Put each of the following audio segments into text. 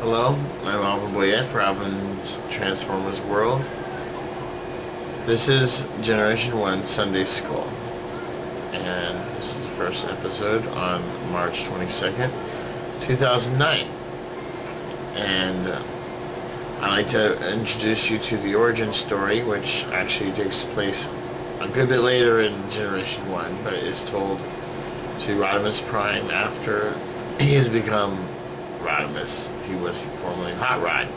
Hello, I'm Alvin Boyette for Alvin's Transformers World. This is Generation 1 Sunday School, and this is the first episode on March 22nd, 2009. And I'd like to introduce you to the origin story, which actually takes place a good bit later in Generation 1, but is told to Rodimus Prime after he has become Rodimus. He was formerly Hot Rod,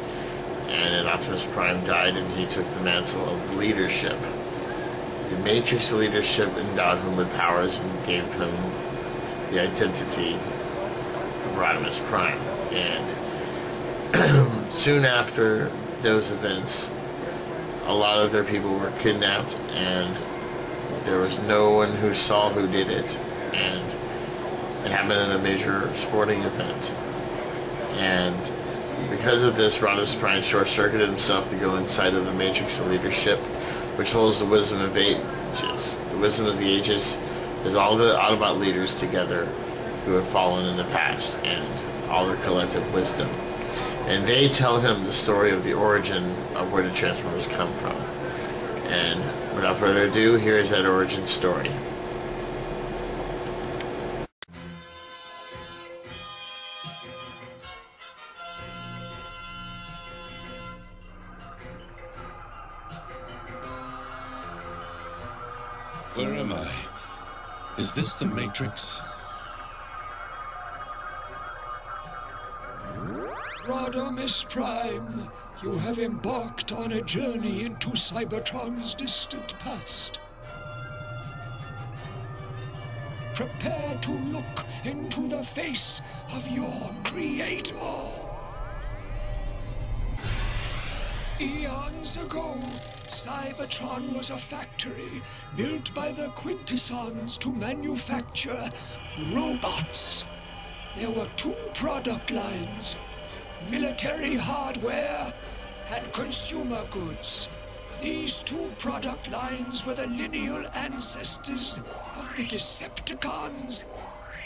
and then Optimus Prime died and he took the mantle of leadership. The Matrix leadership endowed him with powers and gave him the identity of Rodimus Prime. And soon after those events, a lot of their people were kidnapped, and there was no one who saw who did it, and it happened in a major sporting event. And because of this, Rodimus Prime short-circuited himself to go inside of the Matrix leadership, which holds the wisdom of ages. The wisdom of the ages is all the Autobot leaders together who have fallen in the past, and all their collective wisdom. And they tell him the story of the origin of where the Transformers come from. And without further ado, here is that origin story. Where am I? Is this the Matrix? Rodimus Prime, you have embarked on a journey into Cybertron's distant past. Prepare to look into the face of your creator. Eons ago, Cybertron was a factory built by the Quintessons to manufacture robots. There were two product lines: military hardware and consumer goods. These two product lines were the lineal ancestors of the Decepticons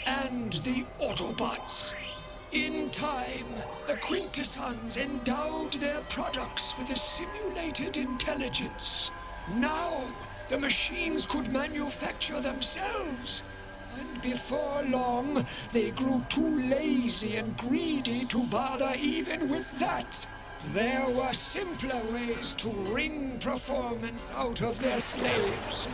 and the Autobots. In time, the Quintessons endowed their products with a simulated intelligence. Now, the machines could manufacture themselves. And before long, they grew too lazy and greedy to bother even with that. There were simpler ways to wring performance out of their slaves.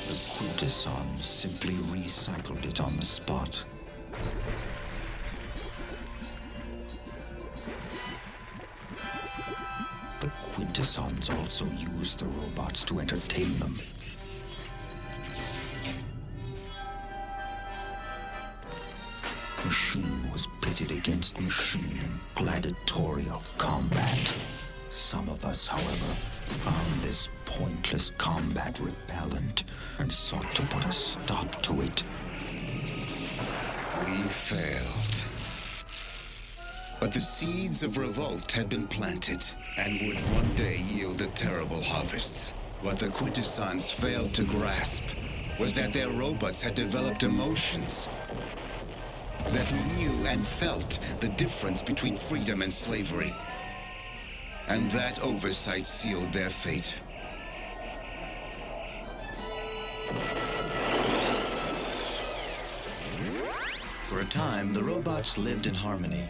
The Quintessons simply recycled it on the spot. The Quintessons also used the robots to entertain them. Machine was pitted against machine in gladiatorial combat. Some of us, however, found this pointless combat repellent and sought to put a stop to it. We failed. But the seeds of revolt had been planted and would one day yield a terrible harvest. What the Quintessons failed to grasp was that their robots had developed emotions that knew and felt the difference between freedom and slavery. And that oversight sealed their fate. For a time, the robots lived in harmony.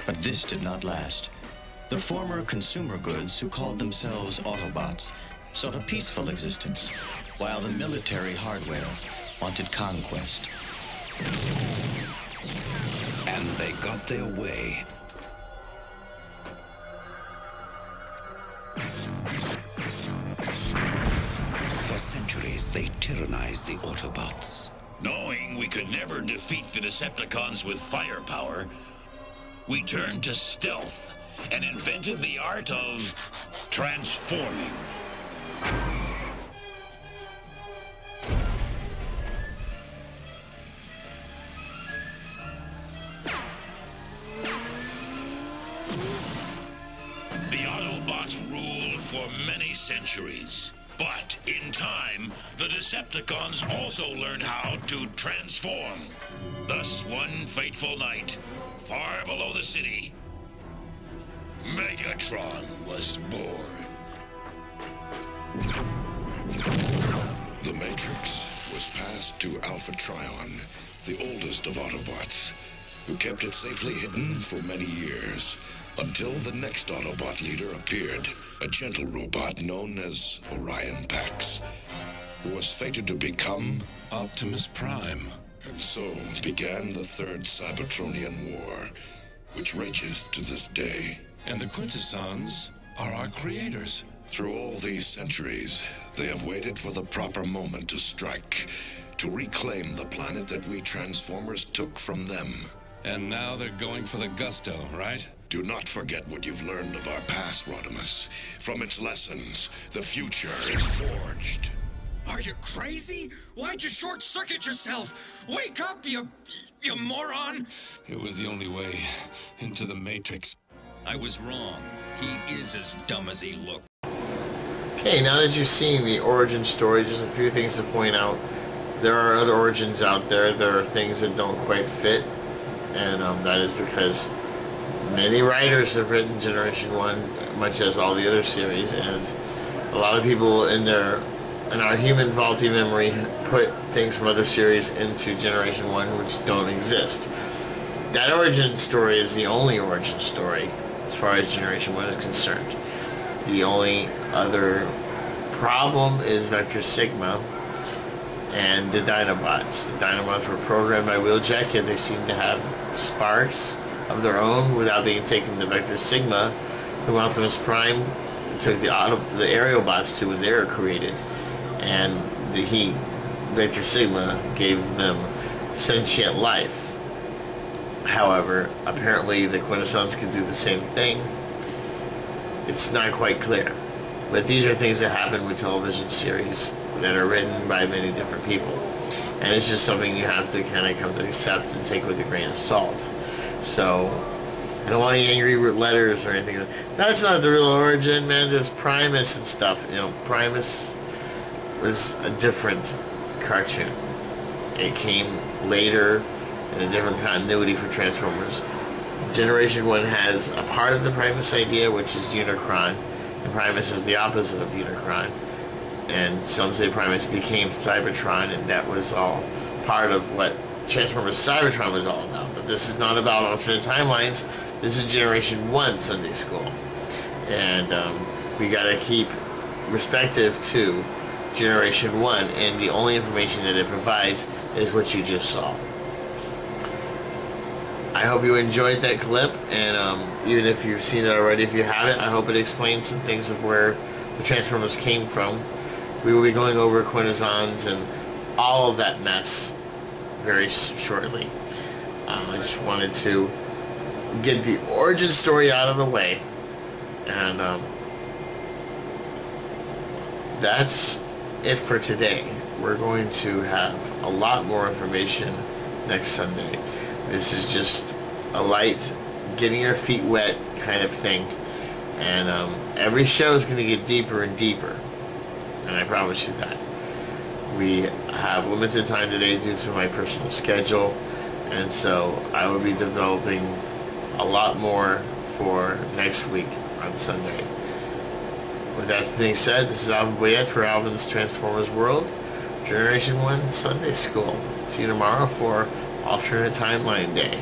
But this did not last. The former consumer goods, who called themselves Autobots, sought a peaceful existence, while the military hardware wanted conquest. And they got their way. For centuries, they tyrannized the Autobots. Knowing we could never defeat the Decepticons with firepower, we turned to stealth and invented the art of transforming. centuries. But in time, the Decepticons also learned how to transform. Thus, one fateful night, far below the city, Megatron was born. The Matrix was passed to Alpha Trion, the oldest of Autobots, who kept it safely hidden for many years, until the next Autobot leader appeared, a gentle robot known as Orion Pax, who was fated to become Optimus Prime. And so began the Third Cybertronian War, which rages to this day. And the Quintessons are our creators. Through all these centuries, they have waited for the proper moment to strike, to reclaim the planet that we Transformers took from them. And now they're going for the gusto, right? Do not forget what you've learned of our past, Rodimus. From its lessons, the future is forged. Are you crazy? Why'd you short-circuit yourself? Wake up, you moron! It was the only way into the Matrix. I was wrong. He is as dumb as he looked. Okay, now that you've seen the origin story, just a few things to point out. There are other origins out there. There are things that don't quite fit, and that is because many writers have written Generation 1, much as all the other series, and a lot of people in our human faulty memory put things from other series into Generation 1 which don't exist. That origin story is the only origin story as far as Generation 1 is concerned. The only other problem is Vector Sigma and the Dinobots. The Dinobots were programmed by Wheeljack, and they seem to have sparks of their own without being taken to Vector Sigma, whom Optimus Prime took the Aerobots to when they were created. And Vector Sigma gave them sentient life. However, apparently the Quintessons could do the same thing. It's not quite clear. But these are things that happen with television series that are written by many different people. And it's just something you have to kind of come to accept and take with a grain of salt. So, I don't want any angry letters or anything. That's not the real origin, man. There's Primus and stuff. You know, Primus was a different cartoon. It came later in a different continuity for Transformers. Generation 1 has a part of the Primus idea, which is Unicron, and Primus is the opposite of Unicron. And some say Primus became Cybertron, and that was all part of what Transformers Cybertron was all about. But this is not about alternate timelines. This is Generation 1 Sunday School. And we gotta keep respective to Generation 1, and the only information that it provides is what you just saw. I hope you enjoyed that clip, and even if you've seen it already, if you haven't, I hope it explains some things of where the Transformers came from. We will be going over Quintessons and all of that mess very shortly. I just wanted to get the origin story out of the way, and that's it for today. We're going to have a lot more information next Sunday. This is just a light, getting your feet wet kind of thing. And every show is going to get deeper and deeper. And I promise you that. We have limited time today due to my personal schedule. And so I will be developing a lot more for next week on Sunday. With that being said, this is Alvin Boyette for Alvin's Transformers World, Generation 1 Sunday School. See you tomorrow for Alternate Timeline Day.